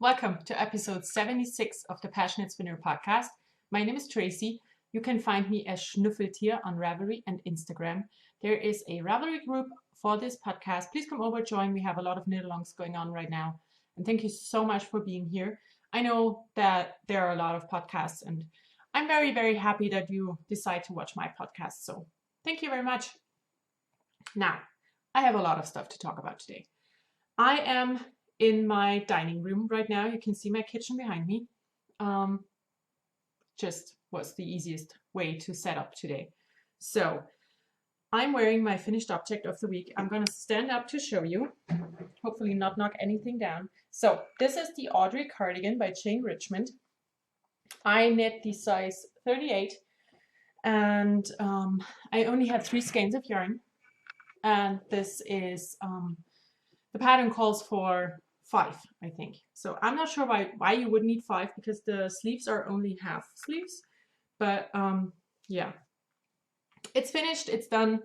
Welcome to episode 76 of the PassioKnit Spinner podcast. My name is Tracy. You can find me as Schnuffeltier on Ravelry and Instagram. There is a Ravelry group for this podcast. Please come over, join. We have a lot of knit-alongs going on right now. And thank you so much for being here. I know that there are a lot of podcasts, and I'm very, very happy that you decide to watch my podcast. So thank you very much. Now, I have a lot of stuff to talk about today. I am in my dining room right now. You can see my kitchen behind me. Just was the easiest way to set up today. So I'm wearing my finished object of the week. I'm going to stand up to show you, hopefully not knock anything down. So this is the Audrey cardigan by Jane Richmond. I knit the size 38 and I only had 3 skeins of yarn. And this is, the pattern calls for 5, I think. So I'm not sure why you would need 5 because the sleeves are only half sleeves. But yeah, it's finished, it's done.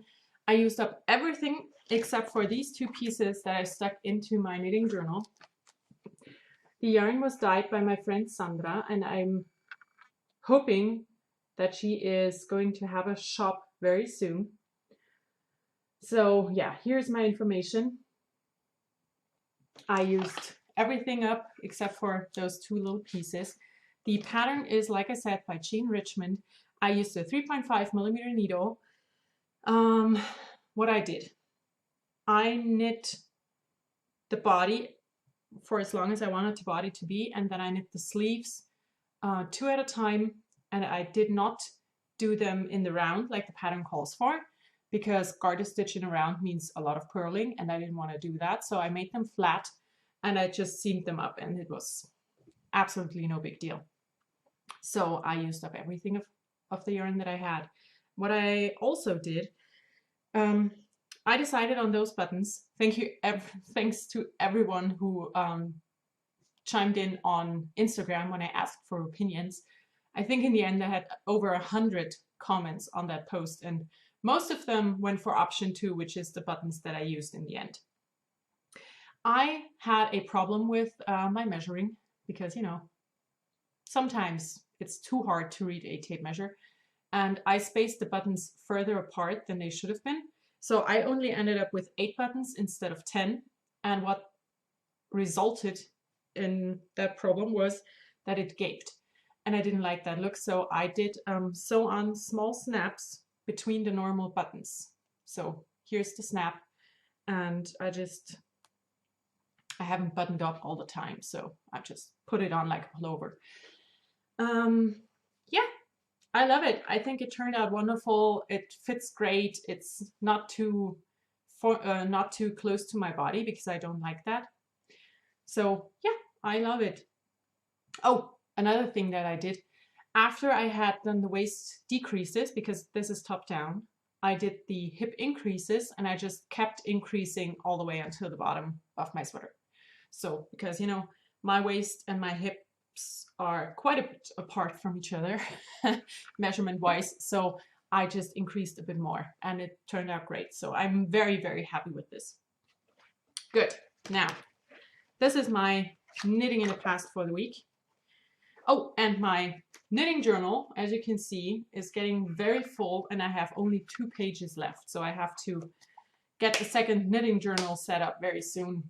I used up everything except for these 2 pieces that I stuck into my knitting journal. The yarn was dyed by my friend Sandra, and I'm hoping that she is going to have a shop very soon. So yeah, here's my information. I used everything up except for those 2 little pieces. The pattern is, like I said, by Jane Richmond. I used a 3.5 millimeter needle. What I did, I knit the body for as long as I wanted the body to be, and then I knit the sleeves 2 at a time, and I did not do them in the round like the pattern calls for, because garter stitch in a round means a lot of purling, and I didn't want to do that. So I made them flat and I just seamed them up, and it was absolutely no big deal. So I used up everything of the yarn that I had. What I also did, I decided on those buttons. Thanks to everyone who chimed in on Instagram when I asked for opinions. I think in the end I had over 100 comments on that post, and most of them went for option 2, which is the buttons that I used in the end. I had a problem with my measuring because, you know, sometimes it's too hard to read a tape measure, and I spaced the buttons further apart than they should have been. So I only ended up with 8 buttons instead of 10, and what resulted in that problem was that it gaped, and I didn't like that look. So I did sew on small snaps between the normal buttons. So here's the snap, and I haven't buttoned up all the time, so I just put it on like a pullover. Yeah, I love it. I think it turned out wonderful. It fits great. It's not too close to my body because I don't like that. So yeah, I love it. Oh, another thing that I did, after I had done the waist decreases, because this is top down, I did the hip increases, and I just kept increasing all the way until the bottom of my sweater. So, because, you know, my waist and my hips are quite a bit apart from each other, measurement wise. So I just increased a bit more, and it turned out great. So I'm very, very happy with this. Good. Now, this is my knitting in the past for the week. Oh, and my knitting journal, as you can see, is getting very full, and I have only 2 pages left. So I have to get the second knitting journal set up very soon.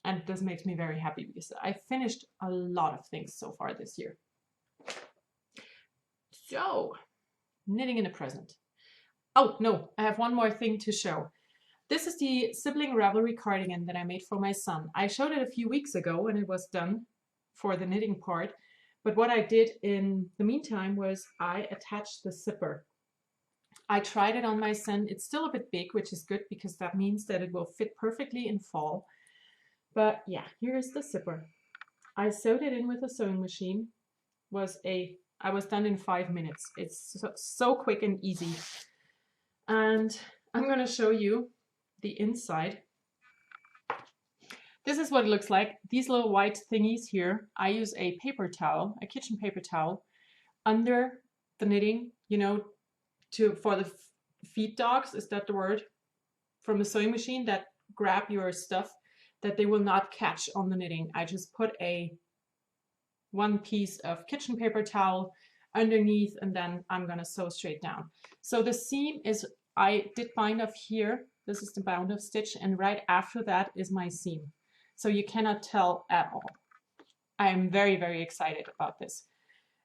And this makes me very happy because I finished a lot of things so far this year. So, knitting in the present. Oh, no, I have one more thing to show. This is the sibling Ravelry cardigan that I made for my son. I showed it a few weeks ago and it was done for the knitting part. But what I did in the meantime was I attached the zipper. I tried it on my son. It's still a bit big, which is good because that means that it will fit perfectly in fall. But yeah, here is the zipper. I sewed it in with a sewing machine. I was done in 5 minutes. It's so quick and easy. And I'm going to show you the inside. This is what it looks like. These little white thingies here, I use a paper towel, a kitchen paper towel, under the knitting, you know, for the feed dogs, is that the word? From the sewing machine that grab your stuff, that they will not catch on the knitting. I just put a one piece of kitchen paper towel underneath, and then I'm gonna sew straight down. So the seam is, I did bind off here. This is the bound off stitch, and right after that is my seam. So you cannot tell at all. I am very, very excited about this.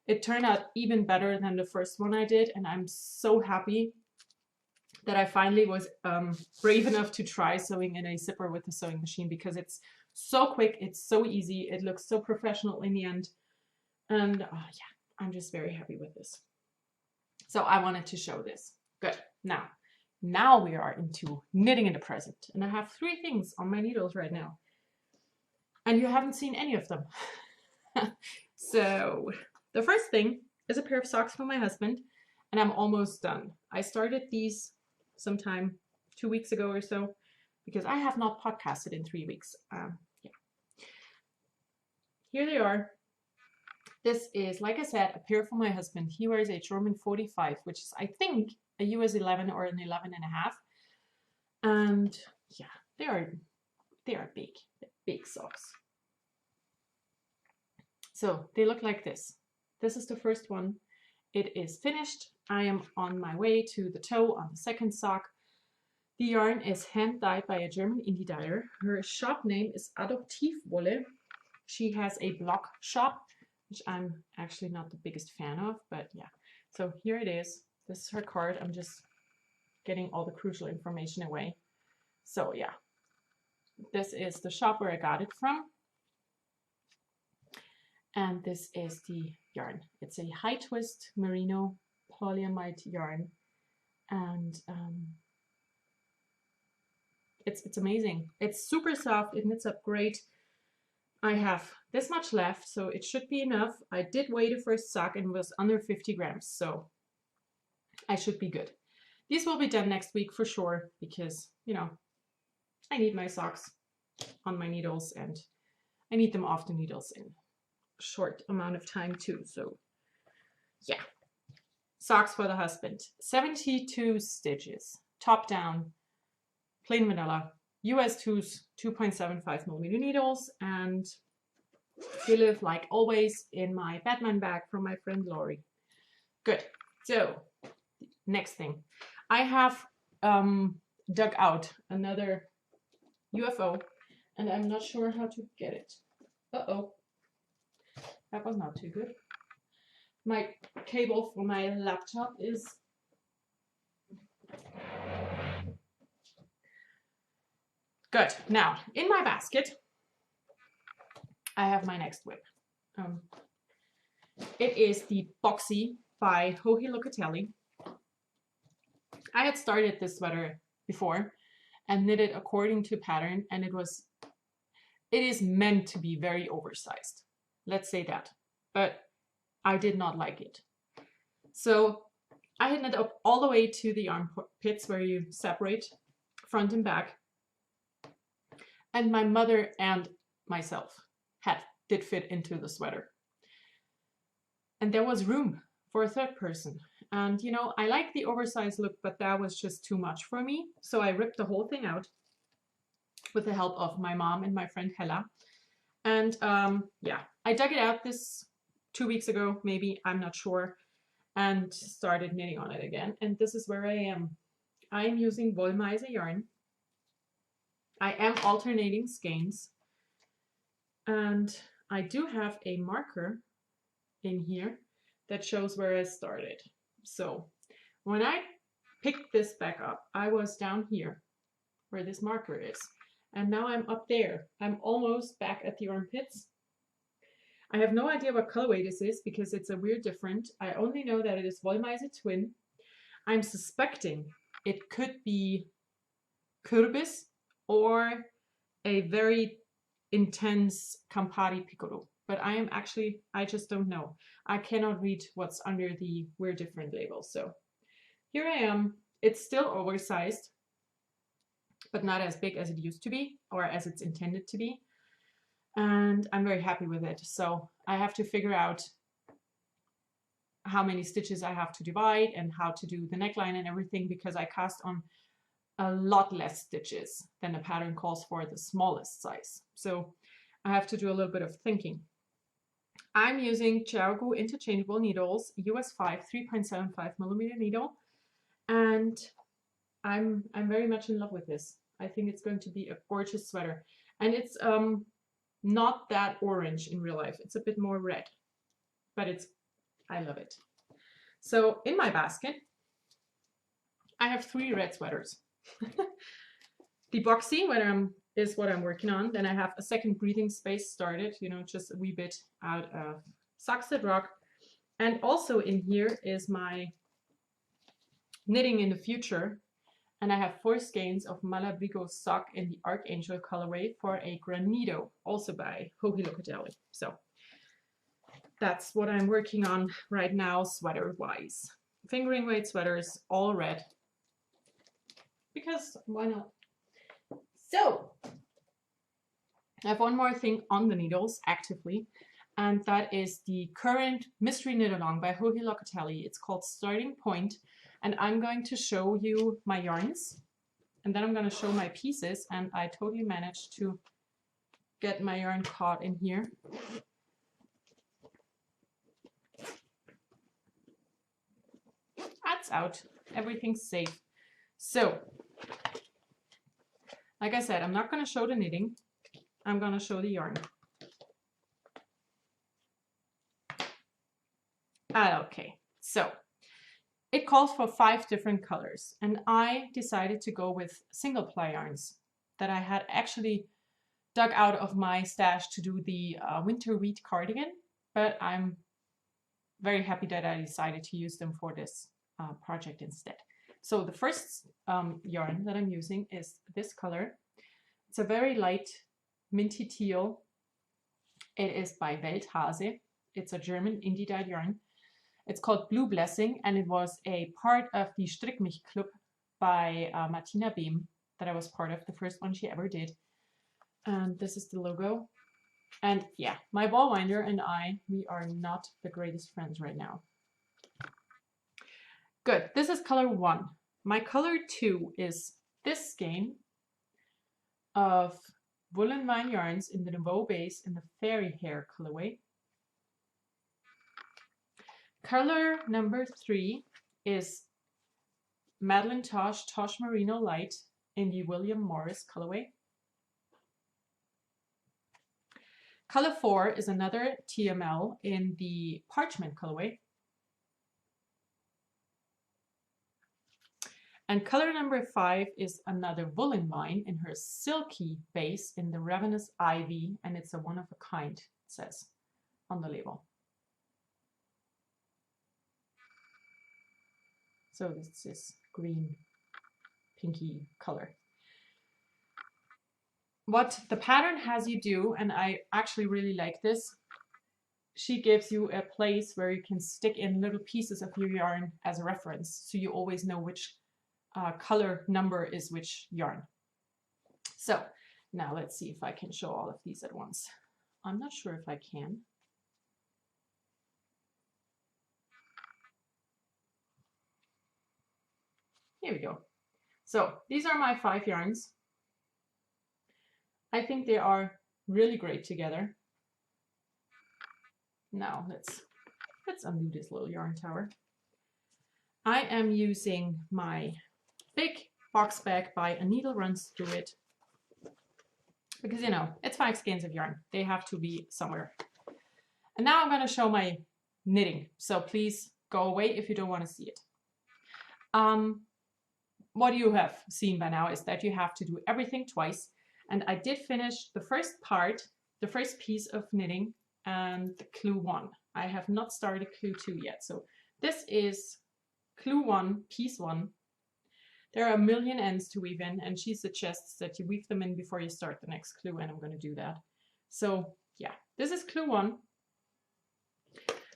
It turned out even better than the first one I did, and I'm so happy that I finally was brave enough to try sewing in a zipper with the sewing machine, because it's so quick, it's so easy, it looks so professional in the end, and yeah, I'm just very happy with this. So I wanted to show this. Good. Now we are into knitting in the present, and I have 3 things on my needles right now, and you haven't seen any of them. So the first thing is a pair of socks for my husband, and I'm almost done. I started these sometime 2 weeks ago or so, because I have not podcasted in 3 weeks. Yeah. Here they are. This is, like I said, a pair for my husband. He wears a German 45, which is, I think, a US 11 or an 11 and a half. And yeah, they are big. They're big socks. So they look like this. This is the first one. It is finished. I am on my way to the toe on the second sock. The yarn is hand dyed by a German indie dyer. Her shop name is Adoptivwolle. She has a block shop, which I'm actually not the biggest fan of, but yeah. So here it is. This is her card. I'm just getting all the crucial information away. So yeah, this is the shop where I got it from. And this is the yarn. It's a high twist merino polyamide yarn, and it's amazing. It's super soft. It knits up great. I have this much left, so it should be enough. I did weigh the first sock and it was under 50 grams, so I should be good. These will be done next week for sure, because, you know, I need my socks on my needles, and I need them off the needles in a short amount of time too. So yeah, socks for the husband. 72 stitches, top down, plain vanilla, US 2s, 2.75 millimeter needles, and they live like always in my Batman bag from my friend Lori. Good. So next thing, I have dug out another UFO, and I'm not sure how to get it. Uh-oh, that was not too good. My cable for my laptop is good. Now, in my basket, I have my next whip. It is the Boxy by Joji Locatelli. I had started this sweater before and knit it according to pattern, and it is meant to be very oversized. Let's say that. But I did not like it. So I had knit up all the way to the armpits where you separate front and back. And my mother and myself did fit into the sweater. And there was room for a third person. And you know, I like the oversized look, but that was just too much for me. So I ripped the whole thing out with the help of my mom and my friend Hella. And yeah, I dug it out this 2 weeks ago, maybe, I'm not sure, and started knitting on it again. And this is where I am. I am using Wollmeise yarn. I am alternating skeins, and I do have a marker in here that shows where I started. So when I picked this back up, I was down here where this marker is, and now I'm up there. I'm almost back at the armpits. I have no idea what colorway this is because it's a weird different. I only know that it is Wollmeise Twin. I'm suspecting it could be Kürbis or a very intense Campari Piccolo. But I just don't know. I cannot read what's under the weird different label. So here I am. It's still oversized, but not as big as it used to be or as it's intended to be. And I'm very happy with it. So I have to figure out how many stitches I have to divide and how to do the neckline and everything, because I cast on a lot less stitches than the pattern calls for the smallest size. So I have to do a little bit of thinking. I'm using Xiaogu interchangeable needles, US 5, 3.75 millimeter needle, and I'm very much in love with this. I think it's going to be a gorgeous sweater, and it's not that orange in real life. It's a bit more red, but I love it. So in my basket, I have 3 red sweaters. The boxy is what I'm working on. Then I have a second breathing space started, you know, just a wee bit out of Socks That Rock. And also in here is my knitting in the future. And I have 4 skeins of Malabrigo sock in the Archangel colorway for a granito, also by Hohi Locatelli. So that's what I'm working on right now, sweater-wise. Fingering weight sweaters, all red. Because why not? So I have one more thing on the needles actively, and that is the current mystery knit along by Hohi Locatelli. It's called Starting Point, and I'm going to show you my yarns, and then I'm going to show my pieces, and I totally managed to get my yarn caught in here. That's out. Everything's safe. So, like I said, I'm not going to show the knitting. I'm going to show the yarn. Okay, so it calls for 5 different colors, and I decided to go with single ply yarns that I had actually dug out of my stash to do the winter wheat cardigan, but I'm very happy that I decided to use them for this project instead. So the first yarn that I'm using is this color. It's a very light minty teal. It is by Welthase. It's a German indie dyed yarn. It's called Blue Blessing, and it was a part of the Strick Mich Club by Martina Behm that I was part of, the first one she ever did. And this is the logo. And yeah, my ball winder and we are not the greatest friends right now. Good, this is color 1. My color 2 is this skein of woolen vine yarns in the Nouveau base in the fairy hair colorway. Color number 3 is Madeline Tosh Merino Light in the William Morris colorway. Color 4 is another TML in the Parchment colorway. And color number 5 is another woolen vine in her silky base in the Ravenous Ivy, and it's a one of a kind, it says on the label. So this is green, pinky color. What the pattern has you do, and I actually really like this, she gives you a place where you can stick in little pieces of your yarn as a reference, so you always know which color number is which yarn. So now let's see if I can show all of these at once. I'm not sure if I can. Here we go. So these are my 5 yarns. I think they are really great together. Now let's undo this little yarn tower. I am using my big box bag by A Needle Runs Through It, because you know, it's 5 skeins of yarn. They have to be somewhere. And now I'm going to show my knitting. So please go away if you don't want to see it. What you have seen by now is that you have to do everything twice. And I did finish the first part, the first piece of knitting, and the clue 1. I have not started clue 2 yet. So this is clue 1, piece 1. There are a million ends to weave in, and she suggests that you weave them in before you start the next clue, and I'm going to do that. So yeah, this is clue 1.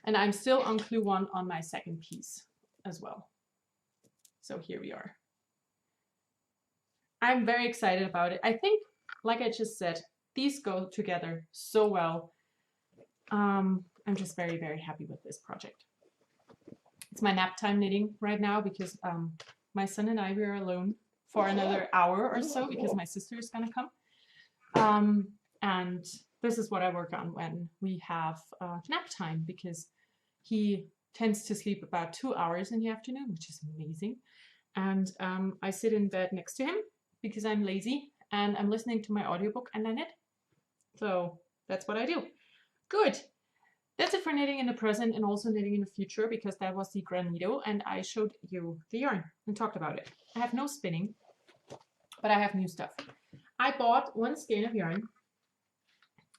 And I'm still on clue 1 on my second piece as well. So here we are. I'm very excited about it. I think, like I just said, these go together so well. I'm just very, very happy with this project. It's my nap time knitting right now because my son and we are alone for another hour or so because my sister is going to come. And this is what I work on when we have nap time, because he tends to sleep about 2 hours in the afternoon, which is amazing. And I sit in bed next to him because I'm lazy, and I'm listening to my audiobook and I knit. So that's what I do. Good. That's it for knitting in the present and also knitting in the future, because that was the granito and I showed you the yarn and talked about it. I have no spinning, but I have new stuff. I bought one skein of yarn.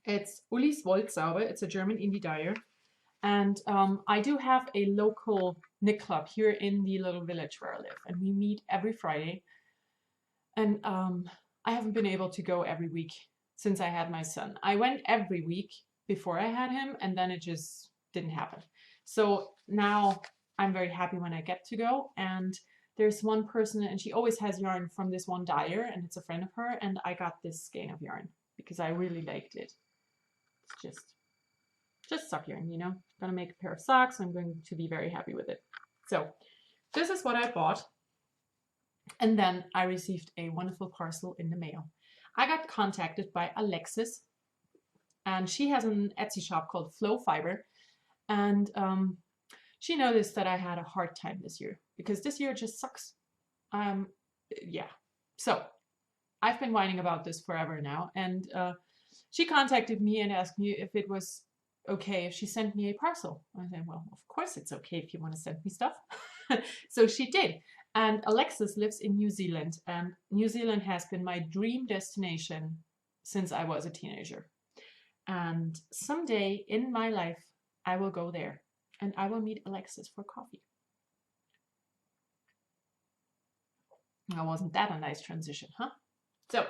It's Ulis Wollzauber. It's a German indie dyer. And I do have a local knit club here in the little village where I live, and we meet every Friday. And I haven't been able to go every week since I had my son. I went every week before I had him, and then it just didn't happen. So now I'm very happy when I get to go. And there's one person, and she always has yarn from this one dyer, and it's a friend of her, and I got this skein of yarn because I really liked it. It's just sock yarn, you know. Gonna make a pair of socks. I'm going to be very happy with it. So this is what I bought. And then I received a wonderful parcel in the mail. I got contacted by Alexis, and she has an Etsy shop called Flow Fiber. And she noticed that I had a hard time this year because this year just sucks. Yeah. So I've been whining about this forever now. And she contacted me and asked me if it was okay if she sent me a parcel. I said, well, of course it's okay if you want to send me stuff. So she did. And Alexis lives in New Zealand, and New Zealand has been my dream destination since I was a teenager. And someday in my life, I will go there and I will meet Alexis for coffee. Now, wasn't that a nice transition, huh? So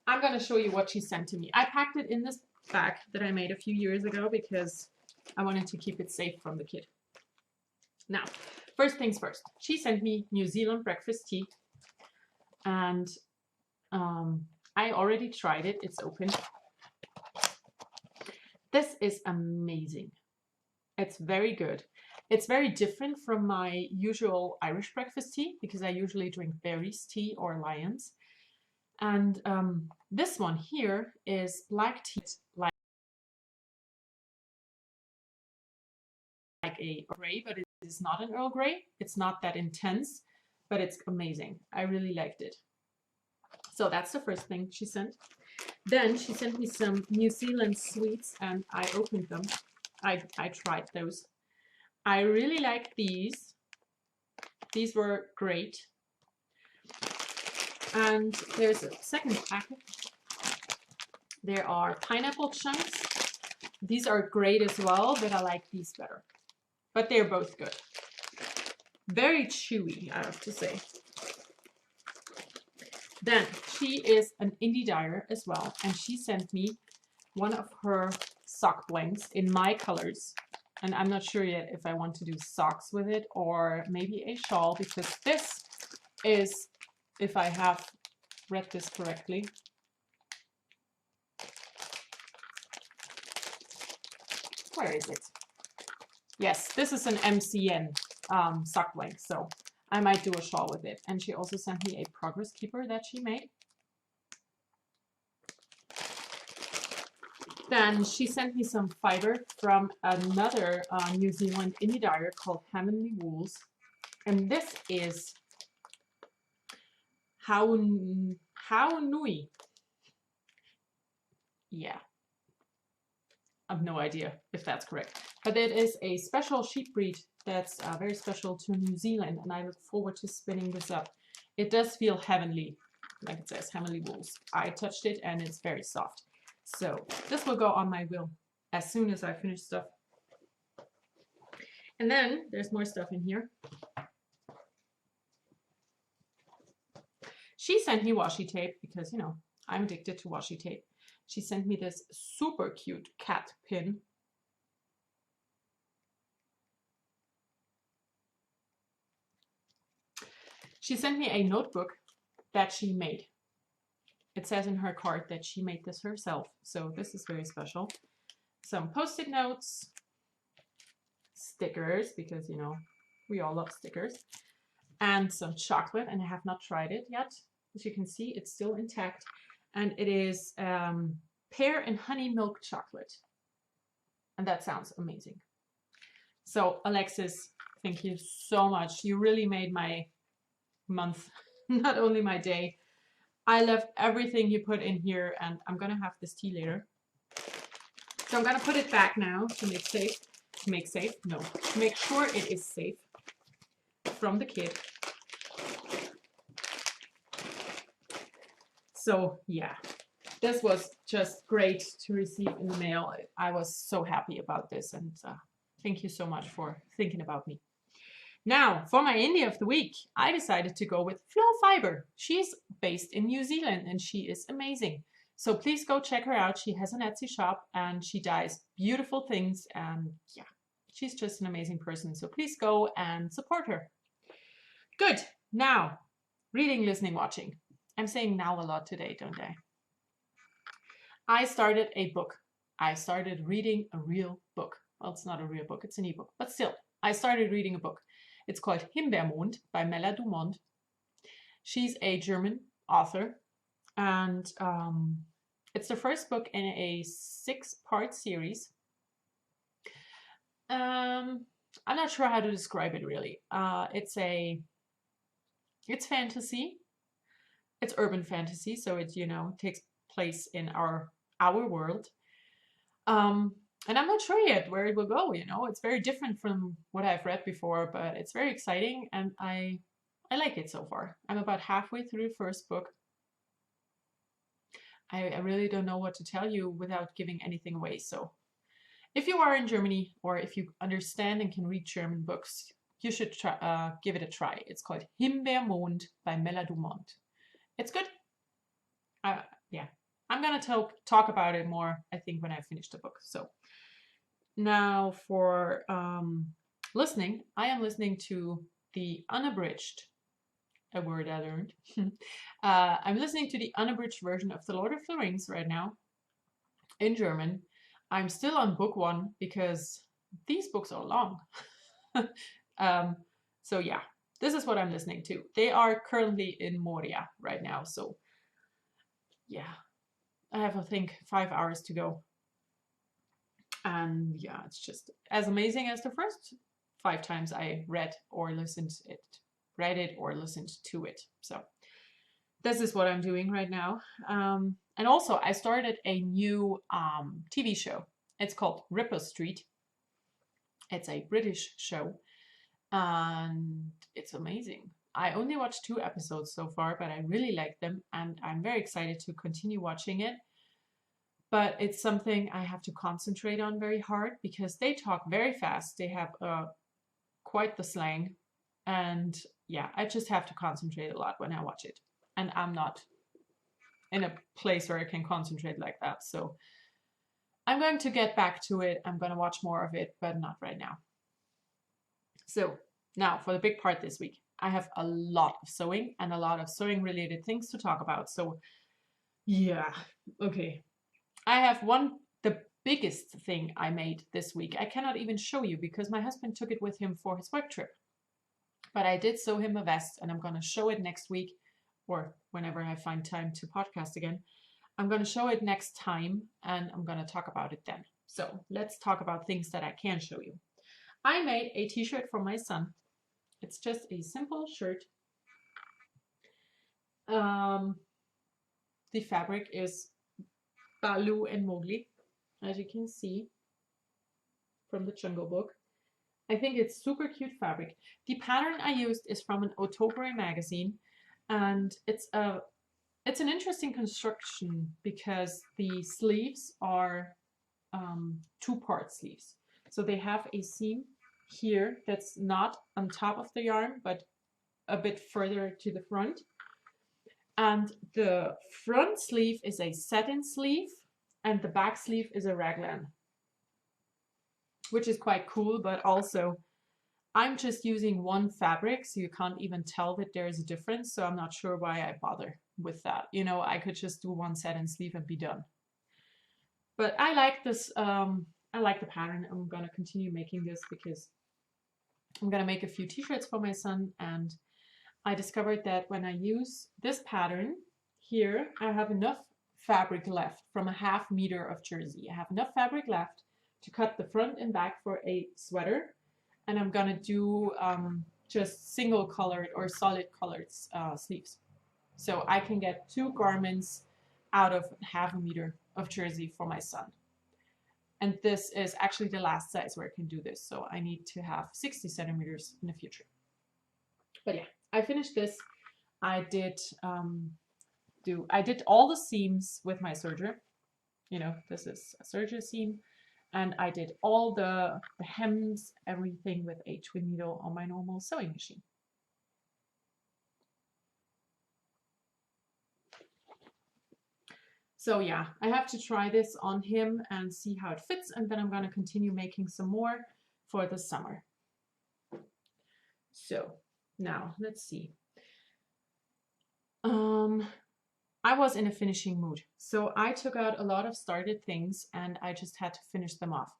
I'm going to show you what she sent to me. I packed it in this bag that I made a few years ago because I wanted to keep it safe from the kid. Now, first things first, she sent me New Zealand breakfast tea, and I already tried it. It's open. This is amazing. It's very good. It's very different from my usual Irish breakfast tea because I usually drink berries tea or lions. And this one here is black tea, like a gray, but it is not an Earl Grey. It's not that intense, but it's amazing. I really liked it. So that's the first thing she sent. Then she sent me some New Zealand sweets, and I opened them. I tried those. I really like these. These were great. And there's a second packet. There are pineapple chunks. These are great as well, but I like these better. But they're both good. Very chewy, I have to say. Then she is an indie dyer as well, and she sent me one of her sock blanks in my colors. And I'm not sure yet if I want to do socks with it or maybe a shawl, because this is, if I have read this correctly, where is it? Yes, this is an MCN sock blank, so I might do a shawl with it. And she also sent me a progress keeper that she made. Then she sent me some fiber from another New Zealand indie dyer called Heavenly Wools. And this is How Nui. Yeah, I have no idea if that's correct. But it is a special sheep breed that's very special to New Zealand, and I look forward to spinning this up. It does feel heavenly, like it says, Heavenly Wools. I touched it and it's very soft. So this will go on my wheel as soon as I finish stuff. And then there's more stuff in here. She sent me washi tape because, you know, I'm addicted to washi tape. She sent me this super cute cat pin. She sent me a notebook that she made. It says in her card that she made this herself, so this is very special. Some post-it notes, stickers, because, you know, we all love stickers, and some chocolate, and I have not tried it yet. As you can see, it's still intact, and it is pear and honey milk chocolate. And that sounds amazing. So Alexis, thank you so much. You really made my month, not only my day. I love everything you put in here, and I'm gonna have this tea later. So I'm gonna put it back now to make safe. To make sure it is safe from the kid. So yeah, this was just great to receive in the mail. I was so happy about this, and thank you so much for thinking about me. Now, for my indie of the week, I decided to go with Flow Fiber. She's based in New Zealand and she is amazing. So please go check her out. She has an Etsy shop and she dyes beautiful things, and yeah, she's just an amazing person. So please go and support her. Good. Now, reading, listening, watching. I'm saying now a lot today, don't I? I started a book. I started reading a real book. Well, it's not a real book, it's an ebook, but still, I started reading a book. It's called Himbeermond by Mela Dumont. She's a German author, and it's the first book in a 6-part series. I'm not sure how to describe it really. It's fantasy. It's urban fantasy, so it takes place in our world. And I'm not sure yet where it will go. It's very different from what I've read before, but it's very exciting, and I like it so far. I'm about halfway through the first book. I really don't know what to tell you without giving anything away. So if you are in Germany, or if you understand and can read German books, you should try, give it a try. It's called Himbeermond by Mela Dumont. It's good. Yeah, I'm gonna talk about it more, I think, when I finish the book. So now for listening, I am listening to the unabridged, a word I learned. I'm listening to the unabridged version of The Lord of the Rings right now in German. I'm still on book 1 because these books are long. So yeah, this is what I'm listening to. They are currently in Moria right now. So yeah, I have, I think, 5 hours to go. And yeah, it's just as amazing as the first 5 times I read or listened to it. So this is what I'm doing right now. And also I started a new TV show. It's called Ripper Street. It's a British show and it's amazing. I only watched 2 episodes so far, but I really like them and I'm very excited to continue watching it. But it's something I have to concentrate on very hard because they talk very fast. They have quite the slang. And yeah, I just have to concentrate a lot when I watch it. And I'm not in a place where I can concentrate like that. So I'm going to get back to it. I'm going to watch more of it, but not right now. So now for the big part this week. I have a lot of sewing and a lot of sewing related things to talk about. So yeah, okay. I have the biggest thing I made this week. I cannot even show you because my husband took it with him for his work trip. But I did sew him a vest and I'm going to show it next week or whenever I find time to podcast again. I'm going to show it next time and I'm going to talk about it then. So let's talk about things that I can show you. I made a t-shirt for my son. It's just a simple shirt. The fabric is Baloo and Mowgli, as you can see from the Jungle Book. I think it's super cute fabric. The pattern I used is from an Otobore magazine, and it's an interesting construction because the sleeves are 2-part sleeves. So they have a seam here that's not on top of the yarn, but a bit further to the front. And the front sleeve is a satin sleeve and the back sleeve is a raglan, which is quite cool, but also I'm just using one fabric, so you can't even tell that there is a difference. So I'm not sure why I bother with that. I could just do one satin sleeve and be done. But I like this. I like the pattern. I'm going to continue making this because I'm going to make a few t-shirts for my son, and I discovered that when I use this pattern here, I have enough fabric left from a ½ meter of jersey. I have enough fabric left to cut the front and back for a sweater, and I'm gonna do just single colored or solid colored sleeves. So I can get 2 garments out of ½ meter of jersey for my son. And this is actually the last size where I can do this. So I need to have 60 centimeters in the future. But yeah, I finished this. I did all the seams with my serger. You know, this is a serger seam. And I did all the hems, everything with a twin needle on my normal sewing machine. So yeah, I have to try this on him and see how it fits, and then I'm going to continue making some more for the summer. So now let's see. I was in a finishing mood, so I took out a lot of started things and I just had to finish them off.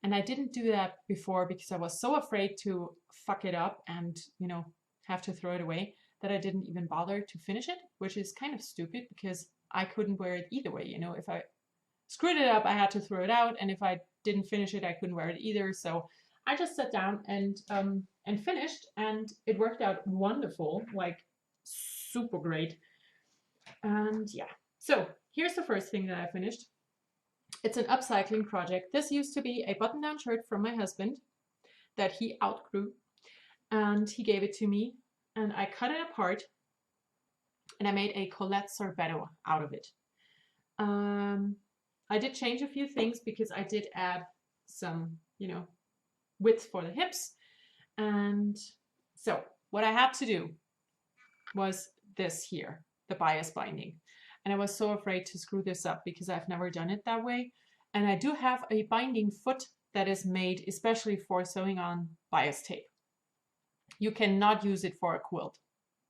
And I didn't do that before because I was so afraid to fuck it up and, you know, have to throw it away that I didn't even bother to finish it, which is kind of stupid because I couldn't wear it either way. You know, if I screwed it up, I had to throw it out, and if I didn't finish it, I couldn't wear it either. So I just sat down and finished, and it worked out wonderful, like super great. And yeah, so here's the first thing that I finished. It's an upcycling project. This used to be a button-down shirt from my husband that he outgrew, and he gave it to me, and I cut it apart. And I made a Colette sorbetto out of it. I did change a few things because I did add some, you know, width for the hips. And so what I had to do was this here, the bias binding. And I was so afraid to screw this up because I've never done it that way. And I do have a binding foot that is made especially for sewing on bias tape. You cannot use it for a quilt.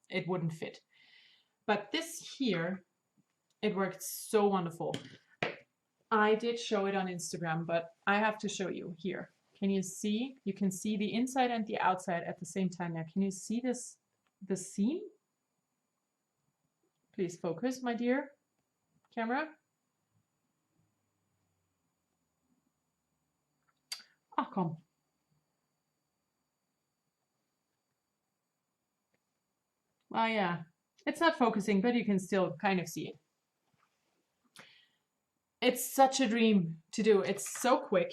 It wouldn't fit. But this here, it worked so wonderful. I did show it on Instagram, but I have to show you here. Can you see? You can see the inside and the outside at the same time. Now, can you see this, the seam? Please focus, my dear camera. Oh, come. Oh, yeah. It's not focusing, but you can still kind of see it. It's such a dream to do. It's so quick,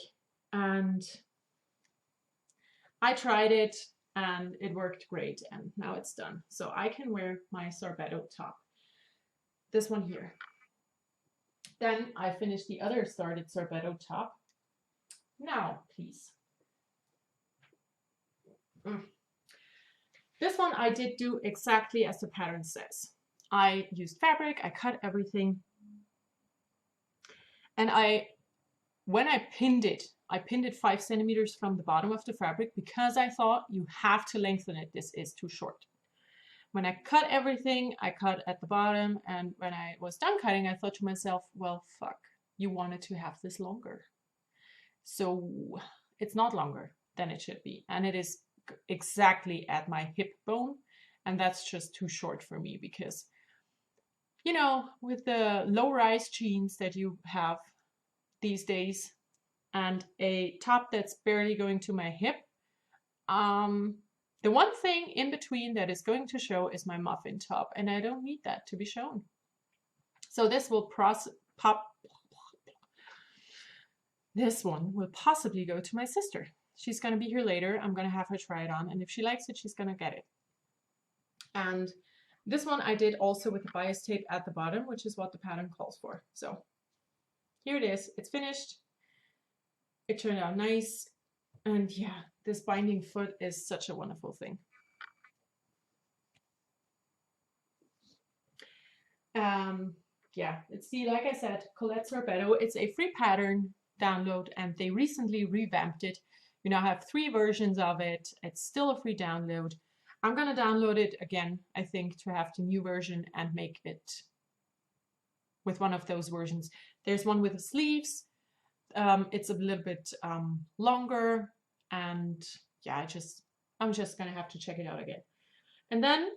and I tried it and it worked great, and now it's done. So I can wear my sorbetto top. This one here. Then I finished the other started sorbetto top. Now, please. This one I did do exactly as the pattern says. I used fabric, I cut everything, and when I pinned it 5 centimeters from the bottom of the fabric because I thought you have to lengthen it. This is too short. When I cut everything, I cut at the bottom, and when I was done cutting, I thought to myself, well, fuck, you wanted to have this longer. So it's not longer than it should be, and it is exactly at my hip bone, and that's just too short for me because, you know, with the low-rise jeans that you have these days and a top that's barely going to my hip, the one thing in between that is going to show is my muffin top, and I don't need that to be shown. So this will this one will possibly go to my sister. She's going to be here later. I'm going to have her try it on, and if she likes it, she's going to get it. And this one I did also with the bias tape at the bottom, which is what the pattern calls for. So here it is. It's finished. It turned out nice. And yeah, this binding foot is such a wonderful thing. Yeah, it's the, like I said, Colette sorbetto. It's a free pattern download, and they recently revamped it. You now have 3 versions of it. It's still a free download. I'm gonna download it again, I think, to have the new version and make it with one of those versions. There's one with the sleeves. It's a little bit longer, and yeah, I'm just gonna have to check it out again. And then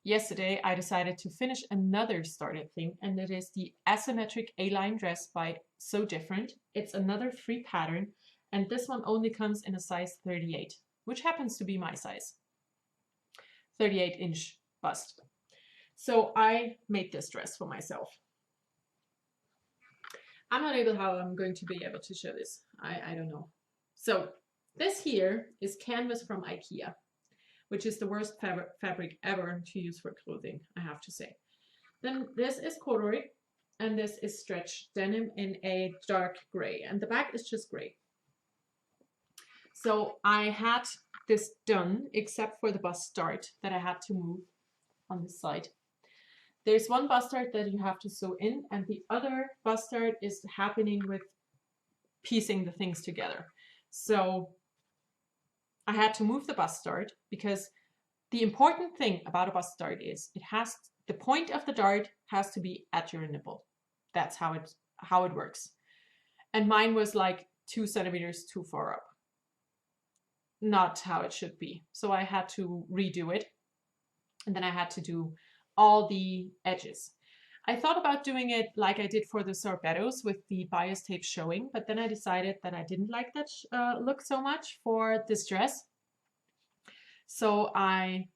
yesterday I decided to finish another started thing, and it is the asymmetric A-line dress by So Different. It's another free pattern, and this one only comes in a size 38, which happens to be my size. 38-inch bust. So I made this dress for myself. I'm not able how I'm going to be able to show this. I don't know. So this here is canvas from IKEA, which is the worst fabric ever to use for clothing, I have to say. Then this is corduroy, and this is stretch denim in a dark gray, and the back is just gray. So I had this done, except for the bust dart that I had to move on this side. There's one bust dart that you have to sew in, and the other bust dart is happening with piecing the things together. So I had to move the bust dart because the important thing about a bust dart is the point of the dart has to be at your nipple. That's how it works. And mine was like 2 centimeters too far up. Not how it should be. So I had to redo it. And then I had to do all the edges. I thought about doing it like I did for the sorbettos with the bias tape showing, but then I decided that I didn't like that look so much for this dress. So I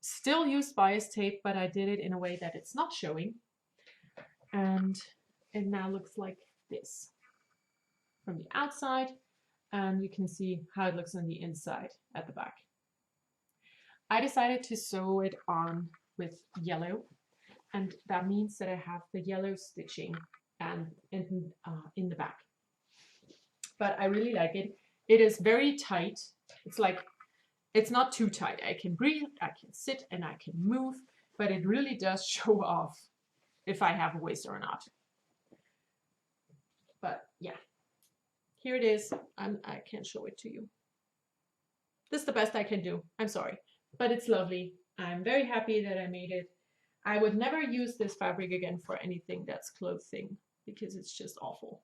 still used bias tape, but I did it in a way that it's not showing. And it now looks like this from the outside, and you can see how it looks on the inside at the back. I decided to sew it on with yellow, and that means that I have the yellow stitching and in the back. But I really like it. It is very tight. It's not too tight. I can breathe, I can sit, and I can move, but it really does show off if I have a waist or not. But yeah, here it is. I can't show it to you. This is the best I can do. I'm sorry, but it's lovely. I'm very happy that I made it. I would never use this fabric again for anything that's clothing because it's just awful.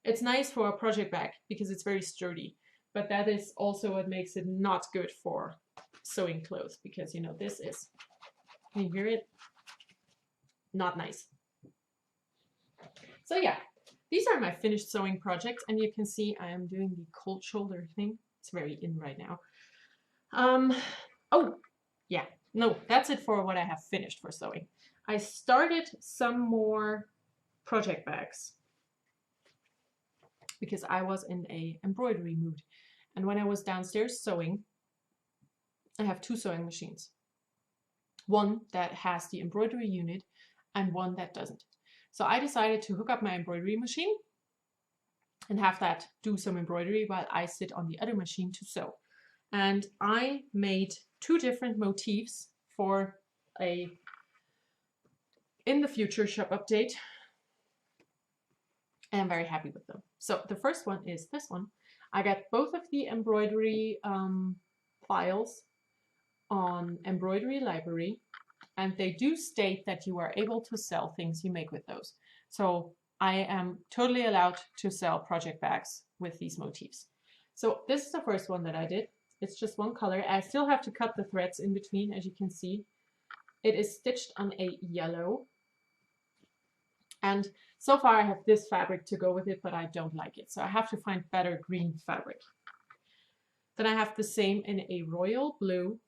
It's nice for a project bag because it's very sturdy, but that is also what makes it not good for sewing clothes because, you know, this is, can you hear it? Not nice. So yeah, these are my finished sewing projects, and you can see I am doing the cold shoulder thing. It's very in right now. Oh, yeah, no, that's it for what I have finished for sewing. I started some more project bags because I was in a embroidery mood. And when I was downstairs sewing, I have 2 sewing machines. One that has the embroidery unit and one that doesn't. So I decided to hook up my embroidery machine and have that do some embroidery while I sit on the other machine to sew. And I made 2 different motifs for a in the future shop update, and I'm very happy with them. So the first one is this one. I got both of the embroidery files on Embroidery Library, and they do state that you are able to sell things you make with those. So I am totally allowed to sell project bags with these motifs. So this is the first one that I did. It's just one color. I still have to cut the threads in between, as you can see. It is stitched on a yellow. And so far I have this fabric to go with it, but I don't like it. So I have to find better green fabric. Then I have the same in a royal blue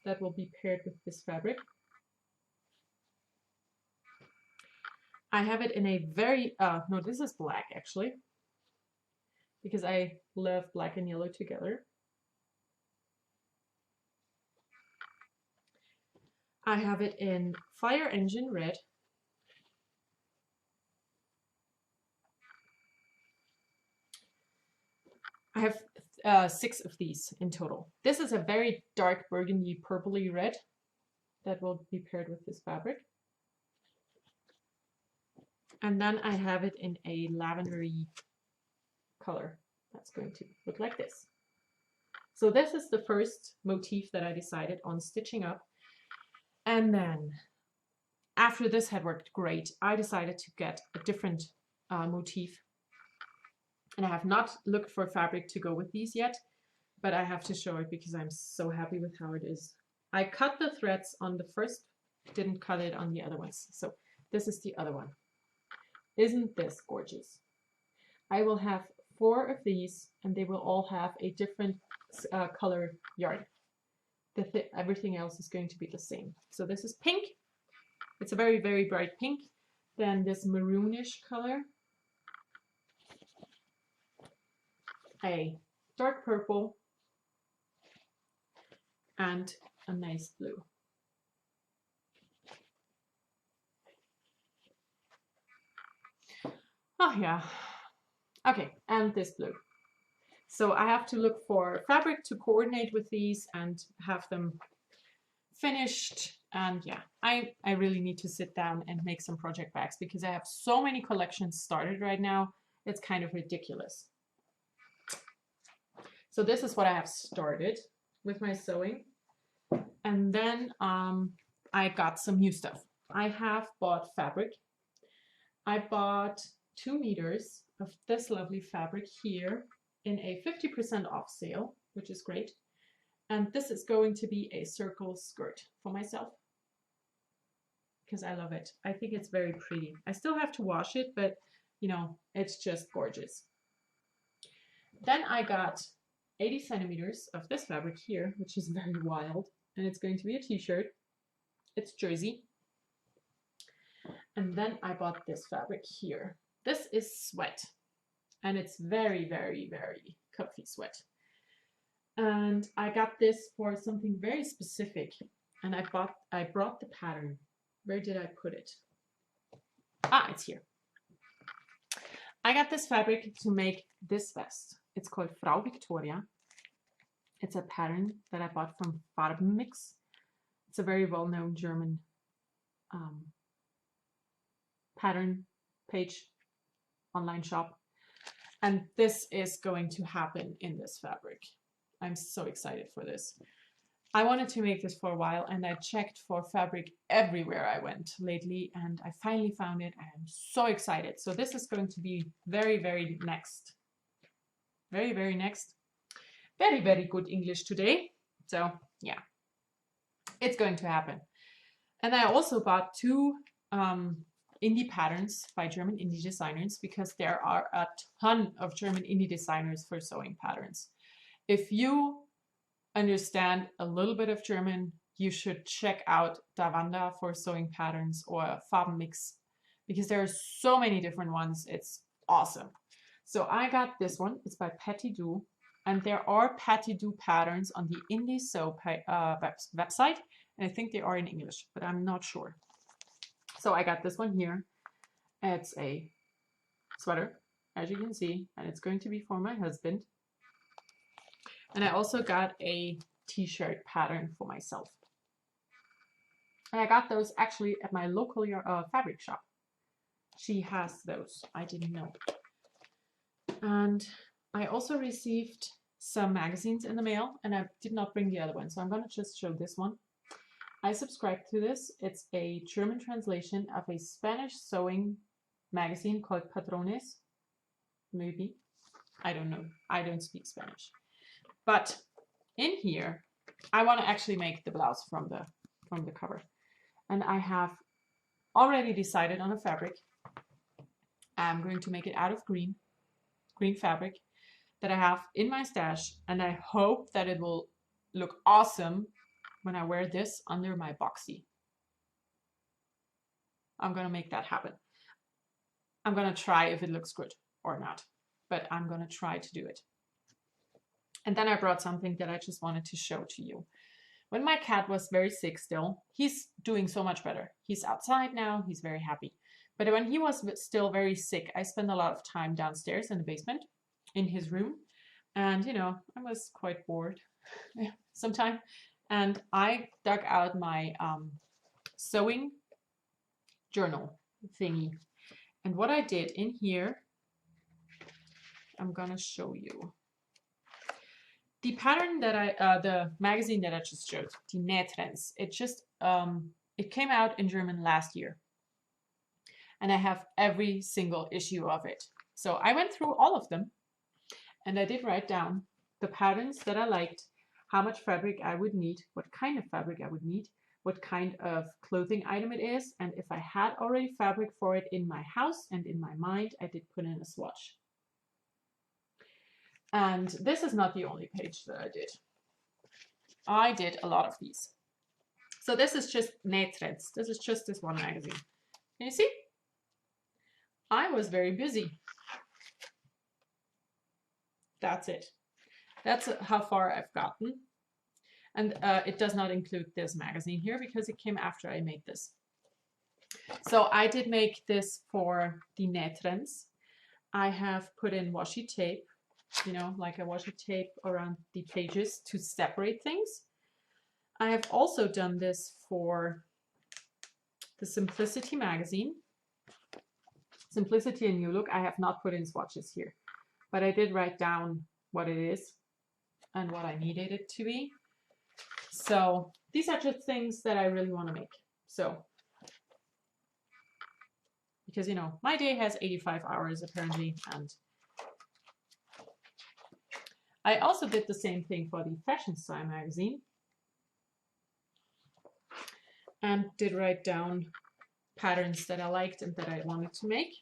that will be paired with this fabric. I have it in a very, no, this is black actually, because I love black and yellow together. I have it in Fire Engine Red. I have 6 of these in total. This is a very dark burgundy purpley red that will be paired with this fabric. And then I have it in a lavendery color that's going to look like this. So this is the first motif that I decided on stitching up. And then after this had worked great, I decided to get a different motif. And I have not looked for fabric to go with these yet, but I have to show it because I'm so happy with how it is. I cut the threads on the first didn't cut it on the other ones. So this is the other one. Isn't this gorgeous? I will have 4 of these, and they will all have a different color yarn. Everything else is going to be the same. So this is pink. It's a very, very bright pink. Then this maroonish color, a dark purple, and a nice blue. Oh yeah. Okay, and this blue. So I have to look for fabric to coordinate with these and have them finished. And yeah, I really need to sit down and make some project bags because I have so many collections started right now. It's kind of ridiculous. So this is what I have started with my sewing. And then I got some new stuff. I have bought fabric. I bought 2 meters of this lovely fabric here in a 50% off sale, which is great. And this is going to be a circle skirt for myself because I love it. I think it's very pretty. I still have to wash it, but you know, it's just gorgeous. Then I got 80 centimeters of this fabric here, which is very wild. And it's going to be a t-shirt. It's jersey. And then I bought this fabric here. This is sweat. And it's very, very, very comfy sweat. And I got this for something very specific. And I brought the pattern. Where did I put it? Ah, it's here. I got this fabric to make this vest. It's called Frau Victoria. It's a pattern that I bought from Farbenmix. It's a very well-known German pattern page online shop. And this is going to happen in this fabric. I'm so excited for this. I wanted to make this for a while and I checked for fabric everywhere I went lately and I finally found it and I'm so excited. So this is going to be very, very next. Very, very next. Very, very good English today. So yeah, it's going to happen. And I also bought 2 indie patterns by German indie designers because there are a ton of German indie designers for sewing patterns. If you understand a little bit of German, you should check out Davanda for sewing patterns or Farbenmix because there are so many different ones. It's awesome. So I got this one. It's by Patty Do. And there are Patty Do patterns on the Indie Sew website. And I think they are in English, but I'm not sure. So I got this one here. It's a sweater, as you can see, and it's going to be for my husband. And I also got a t-shirt pattern for myself. And I got those actually at my local fabric shop. She has those. I didn't know. And I also received some magazines in the mail and I did not bring the other one. So I'm going to just show this one. I subscribed to this. It's a German translation of a Spanish sewing magazine called Patrones. Maybe. I don't know. I don't speak Spanish. But in here, I want to actually make the blouse from the cover. And I have already decided on a fabric. I'm going to make it out of green fabric that I have in my stash. And I hope that it will look awesome when I wear this under my boxy. I'm going to make that happen. I'm going to try if it looks good or not, but I'm going to try to do it. And then I brought something that I just wanted to show to you. When my cat was very sick still, he's doing so much better. He's outside now, he's very happy. But when he was still very sick, I spent a lot of time downstairs in the basement, in his room. And, you know, I was quite bored sometimes. And I dug out my sewing journal thingy. And what I did in here, I'm going to show you. The pattern that the magazine that I just showed, Die Nähtrends, it came out in German last year. And I have every single issue of it. So I went through all of them and I did write down the patterns that I liked, how much fabric I would need, what kind of fabric I would need, what kind of clothing item it is. And if I had already fabric for it in my house and in my mind, I did put in a swatch. And this is not the only page that I did. I did a lot of these. So this is just Nähtrends. This is just this one magazine. Can you see? I was very busy. That's it. That's how far I've gotten. And it does not include this magazine here because it came after I made this. So I did make this for the Nähtrends. I have put in washi tape, you know, like a washi tape around the pages to separate things. I have also done this for the Simplicity magazine. Simplicity and New Look. I have not put in swatches here, but I did write down what it is and what I needed it to be. So these are just things that I really want to make. So, because, you know, my day has 85 hours apparently, and I also did the same thing for the Fashion Style magazine and did write down patterns that I liked and that I wanted to make.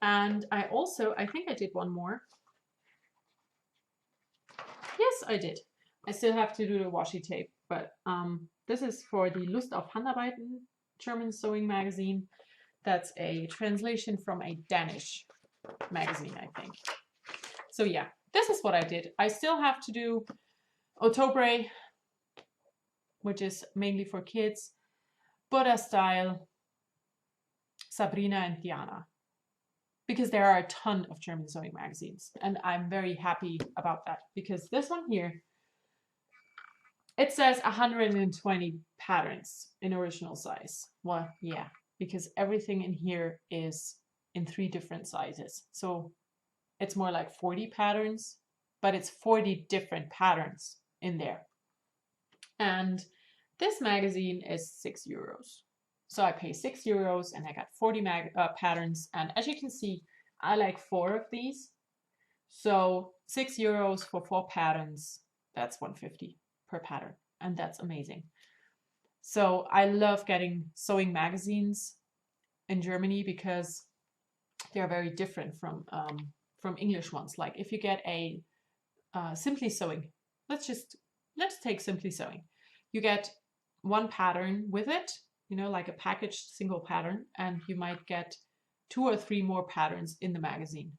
And I also, I think I did one more. Yes, I did. I still have to do the washi tape, but this is for the Lust auf Handarbeiten German sewing magazine. That's a translation from a Danish magazine, I think. So yeah, this is what I did. I still have to do Ottobre, which is mainly for kids, Buddha Style, Sabrina and Diana, because there are a ton of German sewing magazines, and I'm very happy about that, because this one here, it says 120 patterns in original size. Well, yeah, because everything in here is in 3 different sizes. So it's more like 40 patterns, but it's 40 different patterns in there. And this magazine is €6. So I pay €6 and I got 40 patterns. And as you can see, I like 4 of these. So €6 for 4 patterns, that's $150 per pattern. And that's amazing. So I love getting sewing magazines in Germany because they're very different from English ones. Like if you get a Simply Sewing, let's take Simply Sewing. You get 1 pattern with it, you know, like a packaged single pattern, and you might get 2 or 3 more patterns in the magazine.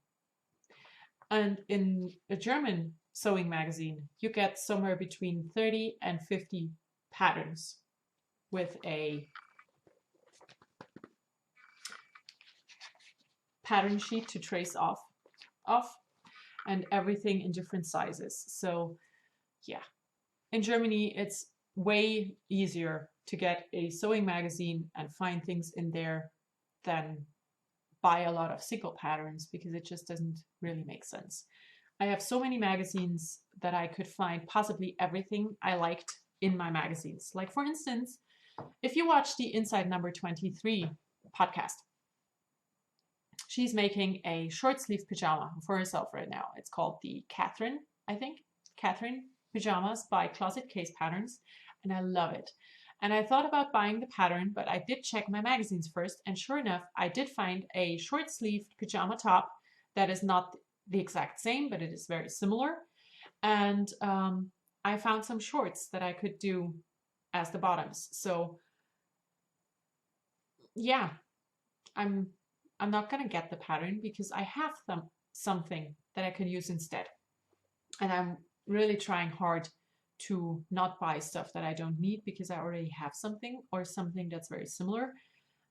And in a German sewing magazine, you get somewhere between 30 and 50 patterns with a pattern sheet to trace off and everything in different sizes. So yeah, in Germany, it's way easier to get a sewing magazine and find things in there than buy a lot of single patterns, because it just doesn't really make sense. I have so many magazines that I could find possibly everything I liked in my magazines. Like for instance, if you watch the Inside Number 23 podcast, she's making a short sleeve pajama for herself right now. It's called the Catherine, I think, Catherine Pajamas by Closet Case Patterns, and I love it. And I thought about buying the pattern, but I did check my magazines first, and sure enough, I did find a short sleeved pajama top that is not the exact same, but it is very similar. And I found some shorts that I could do as the bottoms. So yeah, I'm not gonna get the pattern because I have something that I can use instead. And I'm really trying hard to not buy stuff that I don't need because I already have something or something that's very similar.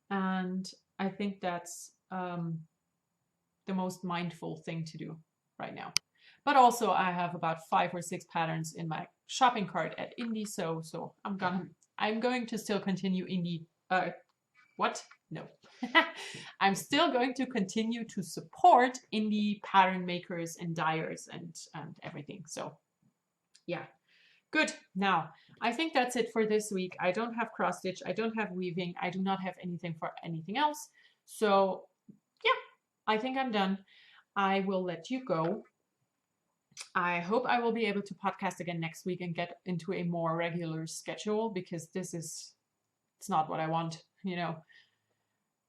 And I think that's the most mindful thing to do right now. But also I have about 5 or 6 patterns in my shopping cart at Indie, so I'm going to still continue Indie. What? No. I'm still going to continue to support indie pattern makers and dyers and everything. So yeah, good. Now, I think that's it for this week. I don't have cross stitch. I don't have weaving. I do not have anything for anything else. So yeah, I think I'm done. I will let you go. I hope I will be able to podcast again next week and get into a more regular schedule, because it's not what I want.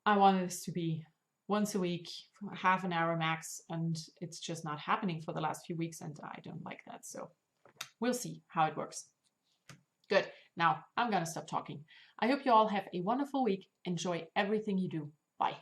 I want this to be once a week, half an hour max, and it's just not happening for the last few weeks, and I don't like that. So we'll see how it works. Good. Now I'm gonna stop talking. I hope you all have a wonderful week. Enjoy everything you do. Bye.